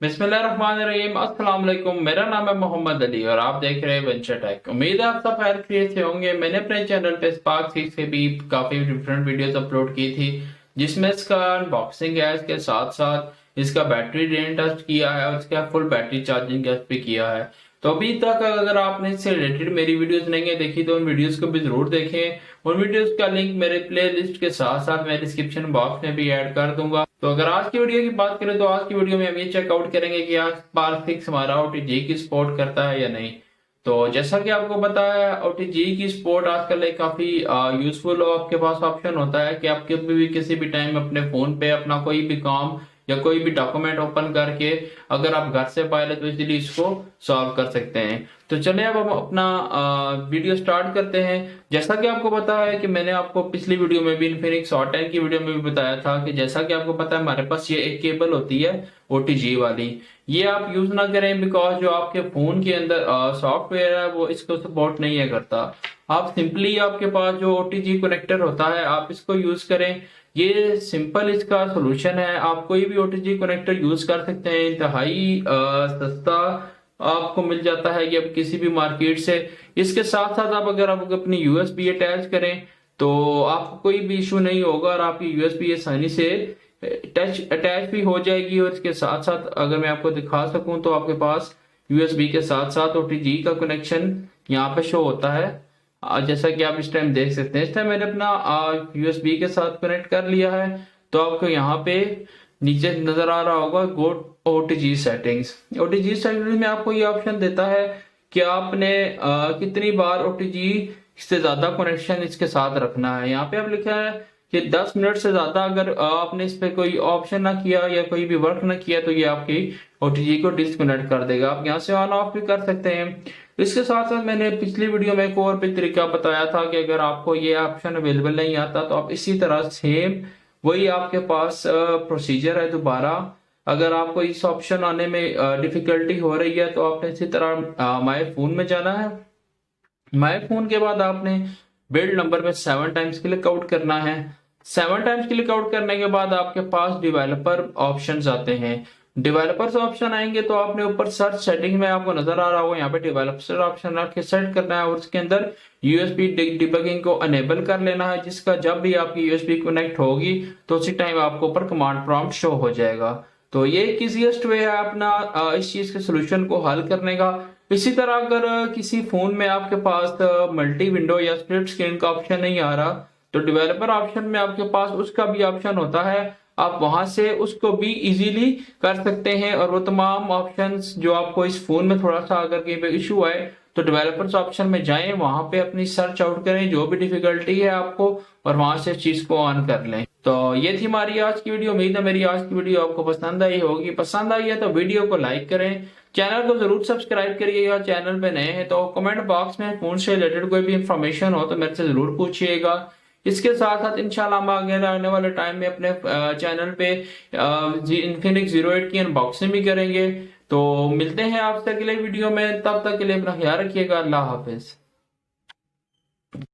बिस्मिल्लाहिर्रहमानिर्रहीम। अस्सलाम वालेकुम। मेरा नाम है मोहम्मद अली और आप देख रहे हैं वेंचर टेक। उम्मीद है आप सब खैर खैरियत से होंगे। मैंने अपने चैनल पे स्पार्क 6 से भी काफी डिफरेंट वीडियोस अपलोड की थी, जिसमें इसका अनबॉक्सिंग है, इसके साथ साथ इसका बैटरी ड्रेन टेस्ट किया है और इसका फुल बैटरी चार्जिंग टेस्ट भी किया है। तो अभी तक अगर आपने इससे रिलेटेड मेरी वीडियोस नहीं है देखी तो उन वीडियोस को भी जरूर देखें। उन वीडियोस का लिंक मेरे प्लेलिस्ट के साथ साथ मैं डिस्क्रिप्शन बॉक्स में भी ऐड कर दूंगा। तो अगर आज की वीडियो की बात करें तो आज की वीडियो में हम ये चेकआउट करेंगे कि आज स्पार्क 6 हमारा ओटीजी की सपोर्ट करता है या नहीं। तो जैसा कि आपको पता है ओटीजी की सपोर्ट आजकल एक काफी यूजफुल आपके पास ऑप्शन होता है कि आप कभी भी किसी भी टाइम अपने फोन पे अपना कोई भी काम या कोई भी डॉक्यूमेंट ओपन करके अगर आप घर से पाए तो इजीली इसको सॉल्व कर सकते हैं। तो चलिए अब हम अपना वीडियो स्टार्ट करते हैं। जैसा कि आपको पता है कि मैंने आपको पिछली वीडियो में भी इन्फिनिक्स हॉट 10 की वीडियो में भी बताया था कि जैसा कि आपको पता है हमारे पास ये एक केबल होती है ओटीजी वाली। ये आप यूज ना करें बिकॉज जो आपके फोन के अंदर सॉफ्टवेयर है वो इसको सपोर्ट नहीं है करता। आप सिंपली आपके पास जो ओटीजी कनेक्टर होता है आप इसको यूज करें। ये सिंपल इसका सोल्यूशन है। आप कोई भी ओटीजी कनेक्टर यूज कर सकते हैं, इंतहाई सस्ता आपको मिल जाता है कि अब किसी भी मार्केट से। इसके साथ साथ आप अपनी यूएसबी अटैच करें तो आपको कोई भी इशू नहीं होगा और आपकी यूएसबी आसानी से अटैच भी हो जाएगी। और इसके साथ साथ अगर मैं आपको दिखा सकूं तो आपके पास यूएसबी के साथ साथ ओटीजी का कनेक्शन यहाँ पे शो होता है। जैसा कि आप इस टाइम देख सकते हैं, इस टाइम मैंने अपना यूएसबी के साथ कनेक्ट कर लिया है। तो आपको यहाँ पे नीचे नजर आ रहा होगा गो ओटीजी सेटिंग्स। ओटीजी सेटिंग्स में आपको ये ऑप्शन देता है कि आपने कितनी बार ओटीजी से ज्यादा कनेक्शन इसके साथ रखना है। यहाँ पे आप लिखा है कि 10 मिनट से ज्यादा अगर आपने इस पे कोई ऑप्शन ना किया या कोई भी वर्क ना किया तो ये आपकी ओटीजी को डिस्कनेक्ट कर देगा। आप यहाँ से ऑन ऑफ भी कर सकते हैं। इसके साथ साथ मैंने पिछली वीडियो में एक और भी तरीका बताया था कि अगर आपको ये ऑप्शन अवेलेबल नहीं आता तो आप इसी तरह सेम वही आपके पास प्रोसीजर है दोबारा। अगर आपको इस ऑप्शन आने में डिफिकल्टी हो रही है तो आपने इसी तरह माय फोन में जाना है। माय फोन के बाद आपने बिल्ड नंबर पे 7 टाइम्स क्लिक आउट करना है। 7 टाइम्स क्लिक आउट करने के बाद आपके पास डिवेलपर ऑप्शंस आते हैं। डेवलपर्स ऑप्शन आएंगे तो आपने ऊपर सर्च सेटिंग में आपको नजर आ रहा होगा यहाँ पे डेवलपर ऑप्शन रख के सेट करना है और उसके अंदर यूएसबी डिबगिंग को अनेबल कर लेना है, जिसका जब भी आपकी यूएसबी कनेक्ट होगी तो उसी टाइम आपको ऊपर कमांड प्रॉम्प्ट शो हो जाएगा। तो ये एक इजीएस्ट वे है अपना इस चीज के सोल्यूशन को हल करने का। इसी तरह अगर किसी फोन में आपके पास मल्टी विंडो या स्प्लिट स्क्रीन का ऑप्शन नहीं आ रहा तो डेवलपर ऑप्शन में आपके पास उसका भी ऑप्शन होता है। आप वहां से उसको भी इजीली कर सकते हैं और वो तमाम ऑप्शंस जो आपको इस फोन में थोड़ा सा अगर कहीं पे इशू आए तो डेवलपर्स ऑप्शन में जाएं, वहां पे अपनी सर्च आउट करें जो भी डिफिकल्टी है आपको और वहां से चीज को ऑन कर लें। तो ये थी हमारी आज की वीडियो। उम्मीद है मेरी आज की वीडियो आपको पसंद आई होगी। पसंद आई है तो वीडियो को लाइक करें, चैनल को जरूर सब्सक्राइब करिएगा। चैनल पे नए हैं तो कमेंट बॉक्स में फोन से रिलेटेड कोई भी इंफॉर्मेशन हो तो मेरे से जरूर पूछिएगा। इसके साथ साथ इंशाल्लाह हम आगे आने वाले टाइम में अपने चैनल पे इन्फिनिक्स 08 की अनबॉक्सिंग भी करेंगे। तो मिलते हैं आपसे अगले वीडियो में, तब तक के लिए अपना ख्याल रखिएगा। अल्लाह हाफिज।